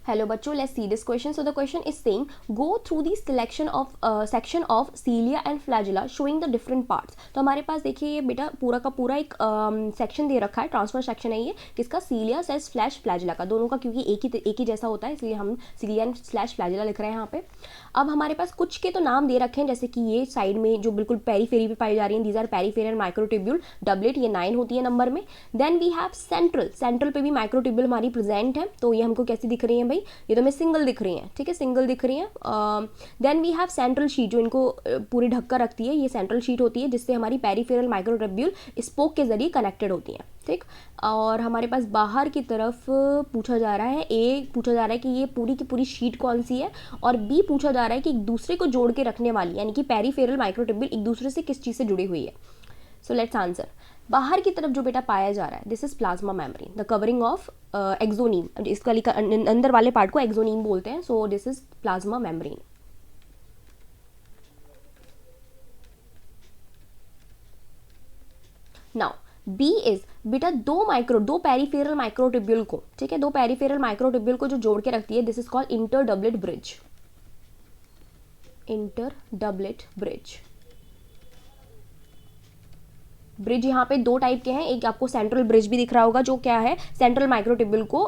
Hello बच्चों, let's see this question. So the question is saying go through the section of cilia and flagella showing the different parts. तो हमारे पास देखिए ये बेटा पूरा का पूरा एक सेक्शन दे रखा है, ट्रांसफर सेक्शन है ये किसका, सीलिया स्लैश फ्लैजिला का, दोनों का, क्योंकि एक ही जैसा होता है इसलिए हम सीलिया एंड स्लैश फ्लैजिला लिख रहे हैं यहाँ पे. अब हमारे पास कुछ के तो नाम दे रखे हैं, जैसे कि ये साइड में जो बिल्कुल पेरीफेरी पे पाई जा रही हैं, these are peripheral microtubule doublet, ये 9 होती है नंबर में. देन वी हैव सेंट्रल पे भी माइक्रोट्यूब्यूल हमारी प्रेजेंट है, तो ये हमको कैसी दिख रही है भाई, ये तो हमें सिंगल दिख रही हैं, ठीक है, सिंगल दिख रही हैं. Then we have central sheath जो इनको पूरी ढककर रखती है, ये सेंट्रल शीट होती है जिससे हमारी पेरीफेरल माइक्रोट्यूब्यूल स्पोक के जरिए कनेक्टेड होती हैं, ठीक. और हमारे पास बाहर की तरफ पूछा जा रहा है, ए पूछा जा रहा है कि ये पूरी की पूरी शीट कौन सी है, और बी पूछा जा रहा है कि एक दूसरे को जोड़ के रखने वाली, यानी कि पेरीफेरल माइक्रोट्यूब्यूल एक दूसरे से किस चीज़ से जुड़ी हुई है. So let's answer. बाहर की तरफ जो बेटा पाया जा रहा है, this is plasma membrane, the covering of axoneme, इस वाली अंदर वाले पार्ट को एक्सोनीम बोलते हैं. So this is plasma membrane. Now B is beta दो पेरीफेरल माइक्रोट्यूब्यूल को, ठीक है, दो पेरीफेरल माइक्रोट्यूब्यूल को जो जोड़ के रखती है, this is called inter doublet bridge. Inter doublet bridge. Bridge यहाँ पे दो टाइप के हैं, एक आपको सेंट्रल ब्रिज भी दिख रहा होगा जो क्या है, सेंट्रल माइक्रोट्यूब्यूल को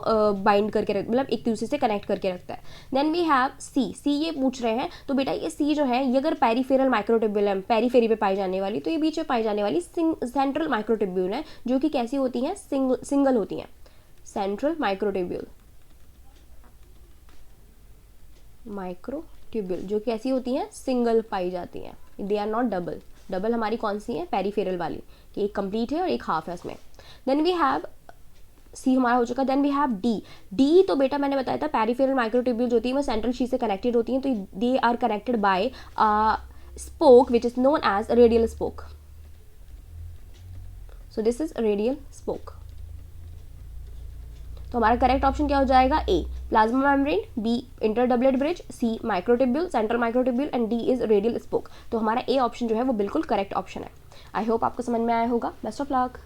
बाइंड करके मतलब एक दूसरे से कनेक्ट करके रखता है. देन वी हैव सी ये पूछ रहे हैं, तो बेटा ये सी जो है, ये अगर पेरीफेरल माइक्रोट्यूब्यूल है, पेरीफेरी पे पाई जाने वाली, तो ये बीच में पाई जाने वाली सेंट्रल माइक्रोट्यूब्यूल है, जो कि कैसी होती हैं, सिंगल होती हैं. माइक्रोट्यूब्यूल जो कैसी होती हैं, सिंगल पाई जाती हैं, दे आर नॉट डबल हमारी कौन सी है, पेरीफेरल वाली, कि एक कंप्लीट है और एक हाफ है उसमें. देन वी हैव सी हमारा हो चुका. देन वी हैव डी तो बेटा मैंने बताया था पेरीफेरल माइक्रोट्यूब्यूल जो होती है वो सेंट्रल शीट से कनेक्टेड होती हैं, तो they are connected by spoke which is known as radial spoke. So this is radial spoke. तो हमारा करेक्ट ऑप्शन क्या हो जाएगा, A plasma membrane, B inter doublet bridge, C microtubule, central microtubule and D is radial spoke. तो हमारा A option जो है वो बिल्कुल करेक्ट ऑप्शन है. आई होप आपको समझ में आया होगा. Best of luck.